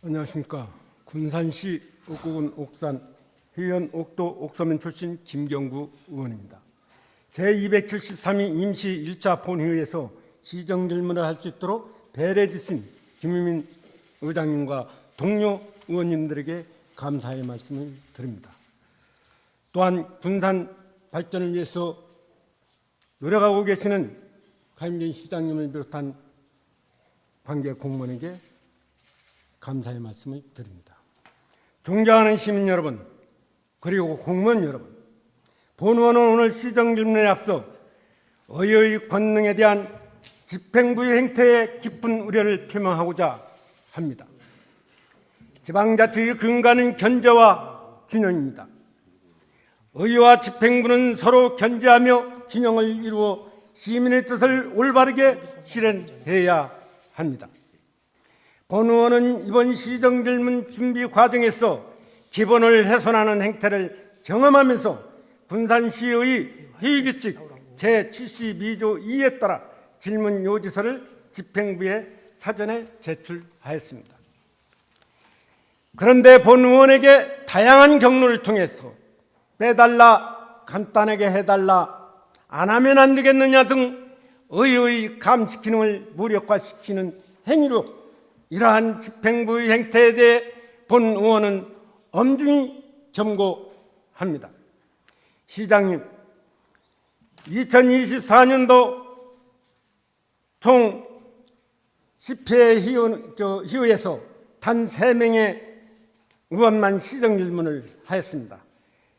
안녕하십니까. 군산시 옥구군 옥산 회원 옥도 옥서면 출신 김경구 의원입니다. 제273위 임시 1차 본회의에서 시정 질문을 할 수 있도록 배려해 주신 김유민 의장님과 동료 의원님들에게 감사의 말씀을 드립니다. 또한 군산 발전을 위해서 노력하고 계시는 가임진 시장님을 비롯한 관계 공무원에게 감사의 말씀을 드립니다. 존경하는 시민 여러분, 그리고 공무원 여러분, 본 의원은 오늘 시정 질문에 앞서 의의 권능에 대한 집행부의 행태에 깊은 우려를 표명하고자 합니다. 지방자치의 근간은 견제와 균형입니다. 의회와 집행부는 서로 견제하며 균형을 이루어 시민의 뜻을 올바르게 실현해야 합니다. 본 의원은 이번 시정질문 준비 과정에서 기본을 훼손하는 행태를 경험하면서 군산시의 회의규칙 제72조 2에 따라 질문 요지서를 집행부에 사전에 제출하였습니다. 그런데 본 의원에게 다양한 경로를 통해서 빼달라, 간단하게 해달라, 안 하면 안 되겠느냐 등 의의 감시 기능을 무력화시키는 행위로 이러한 집행부의 행태에 대해 본 의원은 엄중히 경고합니다. 시장님, 2024년도 총 10회 희의에서 단 3명의 의원만 시정질문을 하였습니다.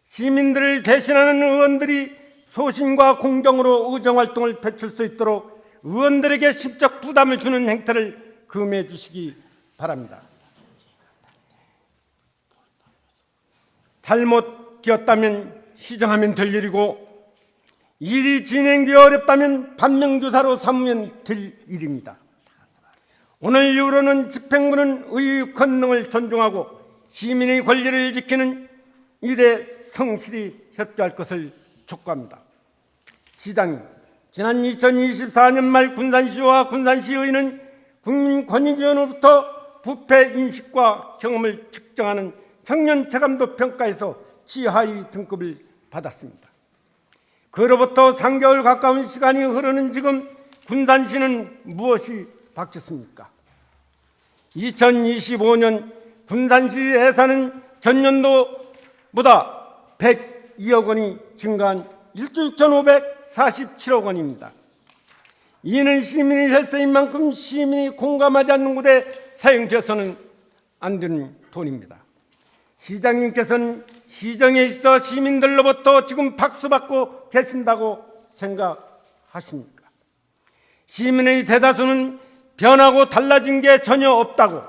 시민들을 대신하는 의원들이 소신과 공정으로 의정활동을 펼칠 수 있도록 의원들에게 심적 부담을 주는 행태를 금해 주시기 바랍니다. 잘못되었다면 시정하면 될 일이고 일이 진행되어 어렵다면 반면교사로 삼으면 될 일입니다. 오늘 이후로는 집행부는 의의 권능을 존중하고 시민의 권리를 지키는 일에 성실히 협조할 것을 촉구합니다. 시장님, 지난 2024년 말 군산시와 군산시의회는 국민권익위원회로부터 부패 인식과 경험을 측정하는 청년 체감도 평가에서 취하위 등급을 받았습니다. 그로부터 3개월 가까운 시간이 흐르는 지금 군산시는 무엇이 바뀌었습니까? 2025년 군산시 예산은 전년도보다 102억 원이 증가한 1조 6,547억 원입니다. 이는 시민의 혈세인 만큼 시민이 공감하지 않는 곳에 사용되어서는 안 되는 돈입니다. 시장님께서는 시정에 있어 시민들로부터 지금 박수받고 계신다고 생각하십니까? 시민의 대다수는 변하고 달라진 게 전혀 없다고,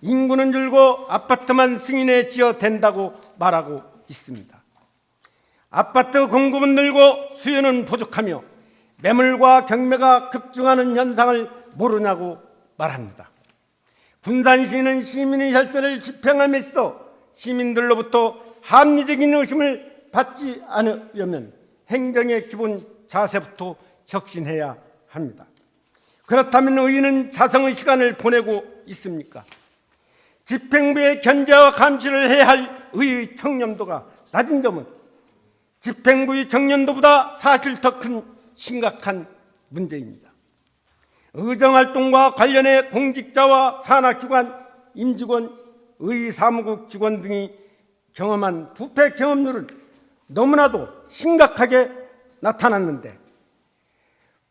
인구는 줄고 아파트만 승인해 지어 된다고 말하고 있습니다. 아파트 공급은 늘고 수요는 부족하며 매물과 경매가 급증하는 현상을 모르냐고 말합니다. 군산시는 시민의 혈세를 집행함에 있어 시민들로부터 합리적인 의심을 받지 않으려면 행정의 기본 자세부터 혁신해야 합니다. 그렇다면 의회는 자성의 시간을 보내고 있습니까? 집행부의 견제와 감시를 해야 할 의의 청렴도가 낮은 점은 집행부의 청렴도보다 사실 더 큰 심각한 문제입니다. 의정활동과 관련해 공직자와 산하기관, 임직원, 의사무국 직원 등이 경험한 부패 경험률은 너무나도 심각하게 나타났는데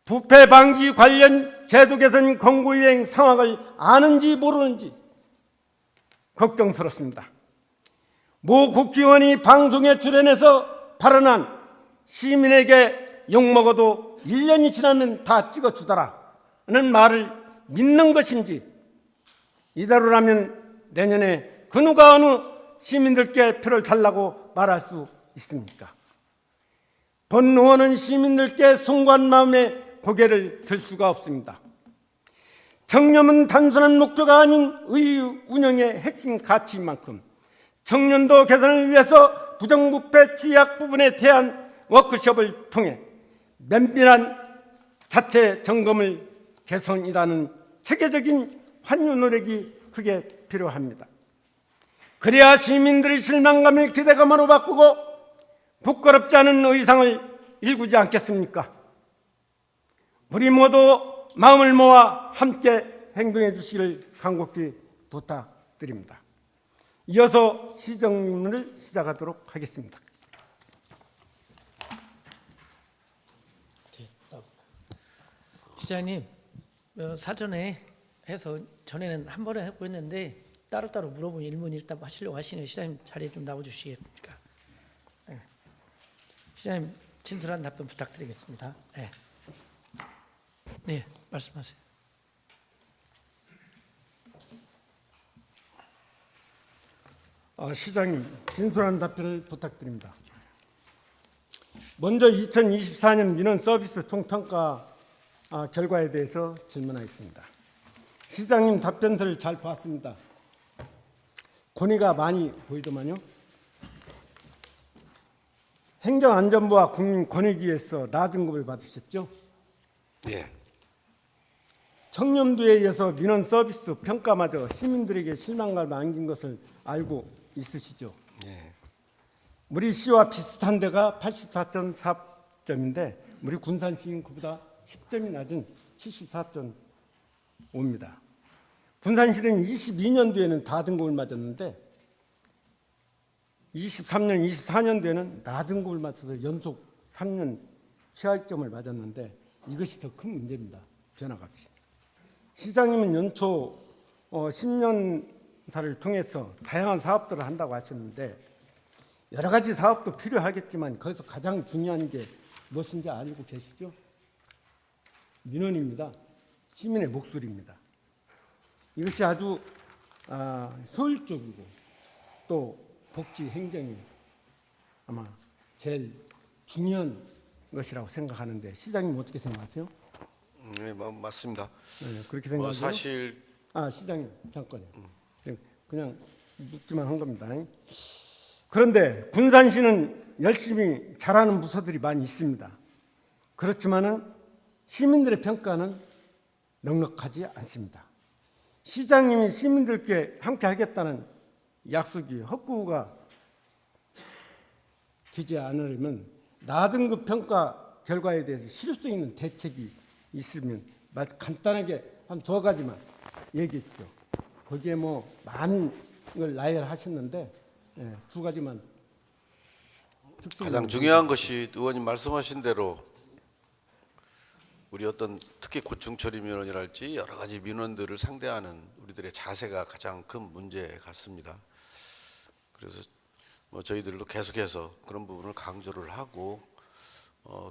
부패 방지 관련 제도 개선 권고이행 상황을 아는지 모르는지 걱정스럽습니다. 모 국회의원이 방송에 출연해서 발언한 시민에게 욕먹어도 1년이 지나면 다 찍어주더라는 말을 믿는 것인지, 이대로라면 내년에 그 누가 어느 시민들께 표를 달라고 말할 수 있습니까? 본 의원은 시민들께 송구한 마음에 고개를 들 수가 없습니다. 청렴은 단순한 목표가 아닌 의의 운영의 핵심 가치인 만큼 청년도 개선을 위해서 부정부패 취약 부분에 대한 워크숍을 통해 면밀한 자체 점검을 개선이라는 체계적인 환유 노력이 크게 필요합니다. 그래야 시민들의 실망감을 기대감으로 바꾸고 부끄럽지 않은 의상을 일구지 않겠습니까? 우리 모두 마음을 모아 함께 행동해 주시기를 간곡히 부탁드립니다. 이어서 시정문을 시작하도록 하겠습니다. 시장님, 사전에 해서 전에는 한 번에 하고 했는데 따로따로 물어보면 일문일답 하시려고 하시는 시장님 자리에 좀 나와주시겠습니까? 네. 시장님 진솔한 답변 부탁드리겠습니다. 네, 네 말씀하세요. 시장님, 진솔한 답변을 부탁드립니다. 먼저 2024년 민원 서비스 총평가 결과에 대해서 질문하겠습니다. 시장님 답변서를 잘 봤습니다. 권위가 많이 보이더만요. 행정안전부와 국민권익위에서 라등급을 받으셨죠? 예. 청렴도에 의해서 민원 서비스 평가마저 시민들에게 실망감을 안긴 것을 알고 있으시죠? 예. 우리 시와 비슷한 데가 84.4점인데 우리 군산시는 그보다 10점이 낮은 74.5입니다. 군산시는 22년도에는 다등급을 맞았는데 23년, 24년도에는 나등급을 맞춰서 연속 3년 최하점을 맞았는데 이것이 더 큰 문제입니다. 변화값이. 시장님은 연초 10년사를 통해서 다양한 사업들을 한다고 하셨는데 여러 가지 사업도 필요하겠지만 거기서 가장 중요한 게 무엇인지 알고 계시죠? 민원입니다. 시민의 목소리입니다. 이것이 아주 효율적이고 또 복지 행정이 아마 제일 중요한 것이라고 생각하는데 시장님 어떻게 생각하세요? 네, 맞습니다. 네, 그렇게 생각하세요? 사실 시장님 잠깐요. 그냥 묻기만 한 겁니다. 그런데 군산시는 열심히 잘하는 부서들이 많이 있습니다. 그렇지만은 시민들의 평가는 넉넉하지 않습니다. 시장님이 시민들께 함께 하겠다는 약속이 헛구가 되지 않으려면 나등급 평가 결과에 대해서 실효성 있는 대책이 있으면 간단하게 한 2가지만 얘기해 주죠. 거기에 뭐 많은 걸 나열하셨는데 2가지만. 가장 중요한 것이 의원님 말씀하신 대로 우리 어떤 특히 고충처리 민원이랄지 여러 가지 민원들을 상대하는 우리들의 자세가 가장 큰 문제 같습니다. 그래서 저희들도 계속해서 그런 부분을 강조를 하고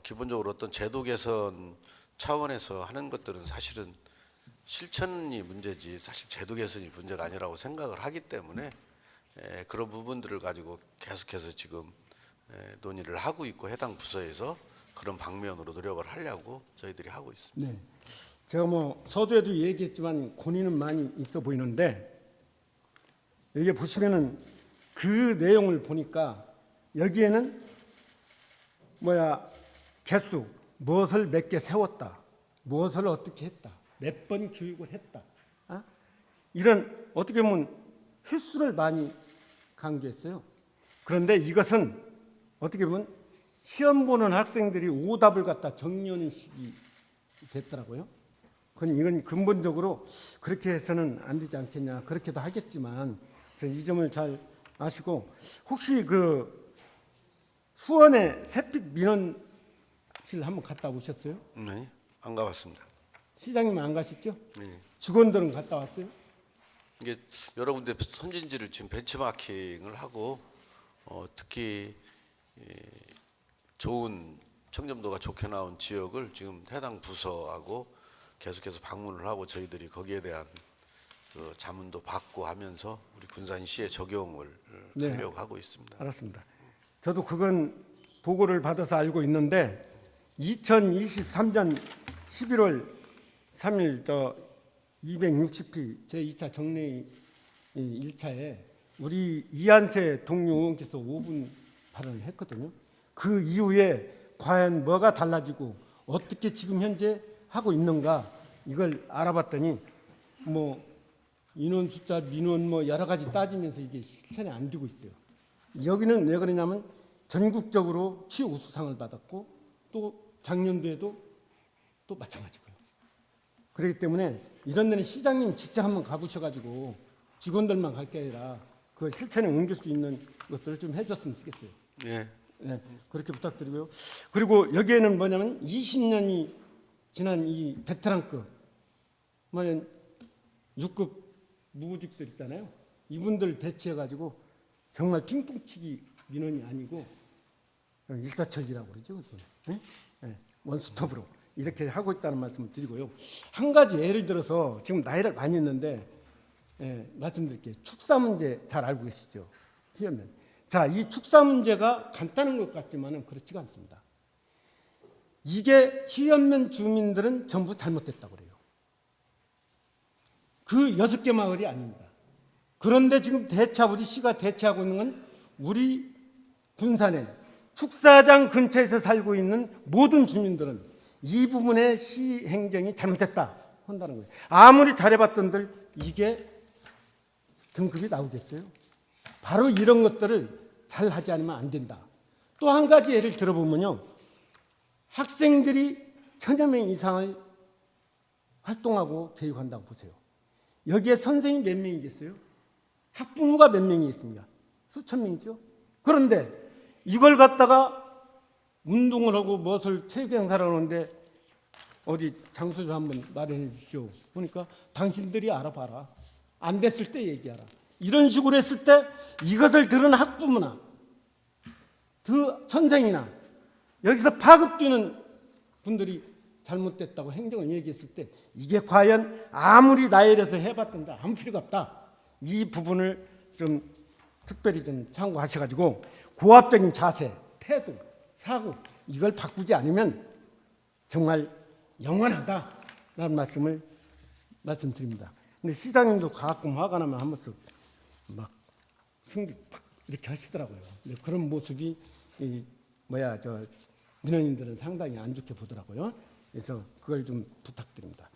기본적으로 어떤 제도 개선 차원에서 하는 것들은 사실은 실천이 문제지 사실 제도 개선이 문제가 아니라고 생각을 하기 때문에 그런 부분들을 가지고 계속해서 지금 논의를 하고 있고 해당 부서에서 그런 방면으로 노력을 하려고 저희들이 하고 있습니다. 네, 제가 서두에도 얘기했지만 권위는 많이 있어 보이는데 여기 보시면은 그 내용을 보니까 여기에는 개수, 무엇을 몇 개 세웠다, 무엇을 어떻게 했다, 몇 번 교육을 했다, 이런 어떻게 보면 횟수를 많이 강조했어요. 그런데 이것은 어떻게 보면 시험 보는 학생들이 오답을 갖다 정리하는 식이 됐더라고요. 이건 근본적으로 그렇게 해서는 안 되지 않겠냐, 그렇게도 하겠지만 이 점을 잘 아시고 혹시 그 수원에 새빛 민원실 한번 갔다 오셨어요? 네, 안 가봤습니다. 시장님 안 가셨죠? 네. 직원들은 갔다 왔어요? 이게 여러 군데 선진지를 지금 벤치마킹을 하고 특히 좋은 청렴도가 좋게 나온 지역을 지금 해당 부서하고 계속해서 방문을 하고 저희들이 거기에 대한 그 자문도 받고 하면서 우리 군산시에 적용을 하려고 하고 있습니다. 알았습니다. 저도 그건 보고를 받아서 알고 있는데 2023년 11월 3일 260피 제2차 정례 1차에 우리 이한세 동료 의원께서 5분 발언을 했거든요. 그 이후에 과연 뭐가 달라지고 어떻게 지금 현재 하고 있는가 이걸 알아봤더니 인원 숫자, 민원 뭐 여러 가지 따지면서 이게 실천에 안 되고 있어요. 여기는 왜 그러냐면 전국적으로 최우수상을 받았고 또 작년도에도 또 마찬가지고요. 그렇기 때문에 이런 데는 시장님 직접 한번 가보셔가지고 직원들만 갈 게 아니라 그 실천에 옮길 수 있는 것들을 좀 해줬으면 좋겠어요. 예. 네, 그렇게 부탁드리고요. 그리고 여기에는 뭐냐면 20년이 지난 이 베테랑급, 뭐냐면 6급 무구직들 있잖아요. 이분들 배치해가지고 정말 핑퐁치기 민원이 아니고 일사천리라고 그러죠. 네? 네, 원스톱으로 이렇게 하고 있다는 말씀을 드리고요. 한 가지 예를 들어서 지금 나이를 많이 했는데 말씀드릴게요. 축사 문제 잘 알고 계시죠? 희연면. 자, 이 축사 문제가 간단한 것 같지만은 그렇지가 않습니다. 이게 희연면 주민들은 전부 잘못됐다고 그래요. 그 6개 마을이 아닙니다. 그런데 지금 우리 시가 대처하고 있는 건 우리 군산에 축사장 근처에서 살고 있는 모든 주민들은 이 부분의 시 행정이 잘못됐다 한다는 거예요. 아무리 잘해봤던들 이게 등급이 나오겠어요? 바로 이런 것들을 잘 하지 않으면 안 된다. 또 한 가지 예를 들어보면요. 학생들이 1000여 명 이상을 활동하고 교육한다고 보세요. 여기에 선생님이 몇 명이겠어요? 학부모가 몇 명이 있습니다. 수천 명이죠. 그런데 이걸 갖다가 운동을 하고 무엇을 체육 행사를 하는데 어디 장소 좀 한번 마련해 주시오. 보니까 당신들이 알아봐라. 안 됐을 때 얘기하라. 이런 식으로 했을 때 이것을 들은 학부모나 그 선생이나 여기서 파급 주는 분들이 잘못됐다고 행정을 얘기했을 때 이게 과연 아무리 나열해서 해봤던데 아무 필요가 없다. 이 부분을 좀 특별히 좀 참고하셔가지고 고압적인 자세, 태도, 사고 이걸 바꾸지 않으면 정말 영원하다라는 말씀드립니다. 근데 시장님도 가끔 화가 나면 한 번씩 막 승기 팍 이렇게 하시더라고요. 근데 그런 모습이 민원인들은 상당히 안 좋게 보더라고요. 그래서 그걸 좀 부탁드립니다.